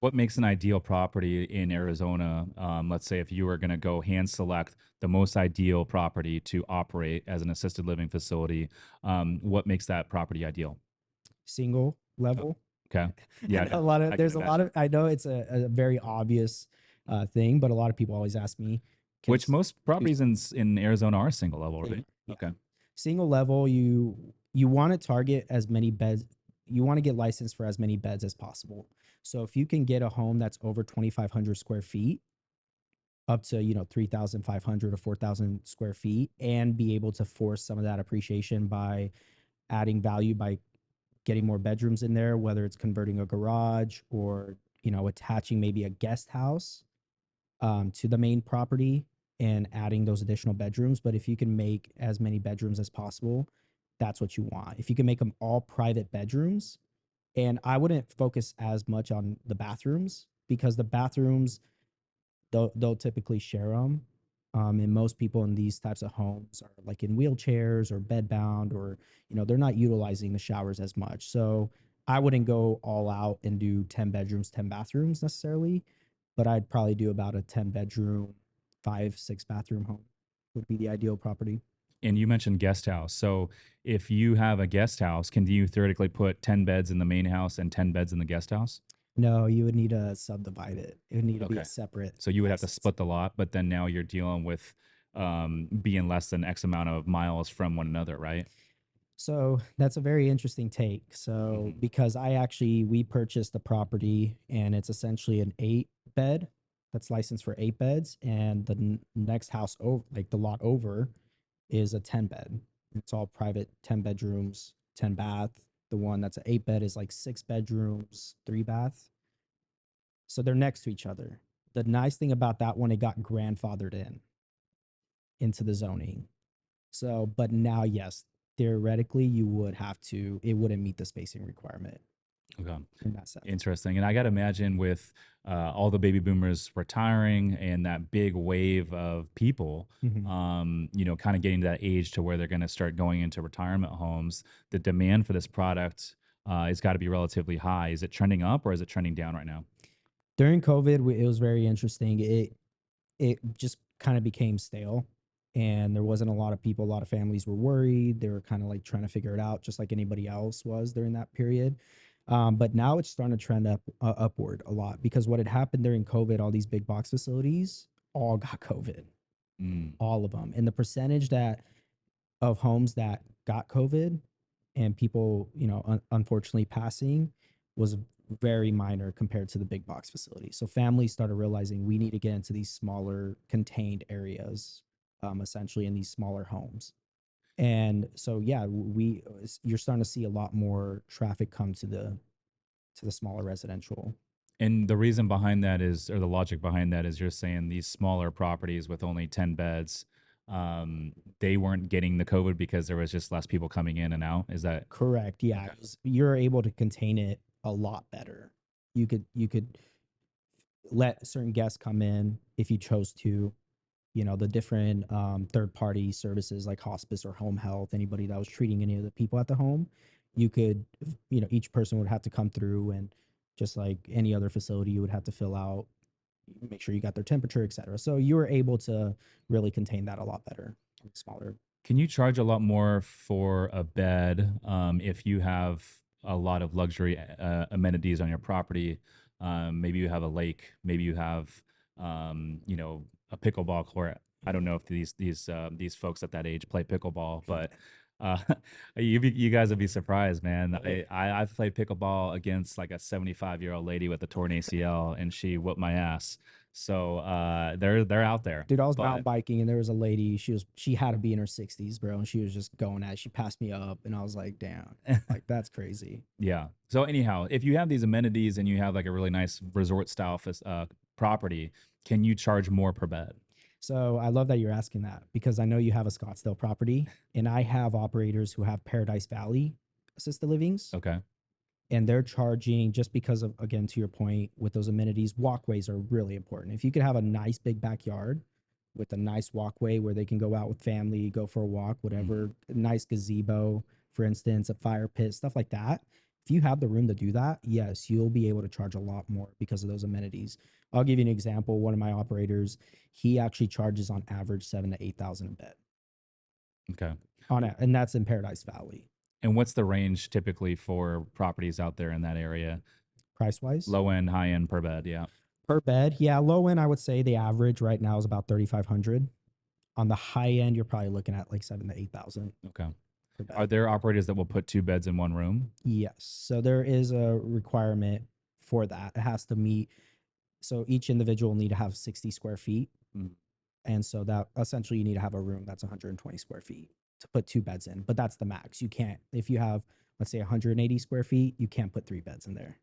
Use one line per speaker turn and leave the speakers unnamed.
What makes an ideal property in Arizona? Let's say if you were going to go hand select the most ideal property to operate as an assisted living facility, what makes that property ideal?
Single
Oh,
level.
okay.
I
Yeah,
know a lot of
I can
there's a lot
imagine.
of I know it's a very obvious thing, but a lot of people always ask me, can
Which
it's
most
too
properties in Arizona are single level,
they
right?
are, yeah.
Okay.
Single level, you want to target as many beds, you want to get licensed for as many beds as possible. So if you can get a home that's over 2,500 square feet, up to 3,500 or 4,000 square feet, and be able to force some of that appreciation by adding value by getting more bedrooms in there, whether it's converting a garage or attaching maybe a guest house to the main property and adding those additional bedrooms. But if you can make as many bedrooms as possible, that's what you want. If you can make them all private bedrooms, and I wouldn't focus as much on the bathrooms because the bathrooms they'll typically share them. And most people in these types of homes are like in wheelchairs or bedbound, or they're not utilizing the showers as much. So I wouldn't go all out and do 10 bedrooms, 10 bathrooms necessarily, but I'd probably do about a 10 bedroom, 5, 6 bathroom home would be the ideal property.
And you mentioned guest house. So if you have a guest house, can you theoretically put 10 beds in the main house and 10 beds in the guest house?
No, you would need to subdivide it. It would need to be a
Okay.
separate
So you would have to
license.
split the lot, but then now you're dealing with being less than X amount of miles from one another, right?
So that's a very interesting take. So
Hmm.
because we purchased the property and it's essentially an 8 bed that's licensed for 8 beds, and the next house over, like the lot over, is a 10 bed. It's all private, 10 bedrooms, 10 bath. The one that's an 8 bed is like 6 bedrooms, 3 bath. So they're next to each other. The nice thing about that one, it got grandfathered in into the zoning. So, but now, yes, theoretically, it wouldn't meet the spacing requirement
Okay.
in that sense.
Interesting. And I got to imagine with all the baby boomers retiring and that big wave of people,
Mhm.
kind of getting to that age to where they're going to start going into retirement homes, the demand for this product has got to be relatively high. Is it trending up or is it trending down right now?
During COVID, it was very interesting. It just kind of became stale, and there wasn't a lot of people. A lot of families were worried. They were kind of like trying to figure it out, just like anybody else was during that period. But now it's starting to trend upward a lot because what had happened during COVID, all these big box facilities all got COVID,
Mm.
all of them, and the percentage that of homes that got COVID and people, unfortunately passing was very minor compared to the big box facilities. So families started realizing we need to get into these smaller contained areas, essentially in these smaller homes. And so, yeah, you're starting to see a lot more traffic come to the smaller residential.
And the reason behind that is, or the logic behind that is, you're saying these smaller properties with only 10 beds, they weren't getting the COVID because there was just less people coming in and out. Is that
Correct. Yeah,
okay?
you're able to contain it a lot better. You could let certain guests come in if you chose to. The different third party services like hospice or home health, anybody that was treating any of the people at the home, you could, each person would have to come through, and just like any other facility, you would have to fill out, make sure you got their temperature, etc. So you were able to really contain that a lot better, smaller.
Can you charge a lot more for a bed if you have a lot of luxury amenities on your property? Maybe you have a lake. Maybe you have, a pickleball court. I don't know if these folks at that age play pickleball, but uh, you guys would be surprised, man. I've played pickleball against like a 75-year-old lady with a torn ACL, and she whooped my ass. So they're out there,
Dude, I was mountain
but
biking and there was a lady. She had to be in her 60s, bro, and she was just going at it. She passed me up, and I was like, damn, like that's crazy.
yeah. So anyhow, if you have these amenities and you have like a really nice resort style property, can you charge more per bed?
So I love that you're asking that because I know you have a Scottsdale property, and I have operators who have Paradise Valley assisted livings,
Okay.
and they're charging just because of, again, to your point, with those amenities, walkways are really important. If you could have a nice big backyard with a nice walkway where they can go out with family, go for a walk,
Mhm.
whatever, a nice gazebo, for instance, a fire pit, stuff like that. if you have the room to do that, yes, you'll be able to charge a lot more because of those amenities. I'll give you an example. One of my operators, he actually charges on average 7 to 8 thousand a bed
Okay.
and that's in Paradise Valley.
And what's the range typically for properties out there in that area?
Price wise,
Low end, high end per bed. Yeah.
per bed, yeah, low end, I would say the average right now is about 3,500. On the high end, you're probably looking at like 7 to 8 thousand
Okay.
per
Are
bed.
there operators that will put two beds in one room?
Yes, so there is a requirement for that. It has to meet. So each individual need to have 60 square feet.
Mm.
And so that essentially you need to have a room that's 120 square feet to put two beds in. But that's the max. You can't, if you have, let's say 180 square feet, you can't put three beds in there.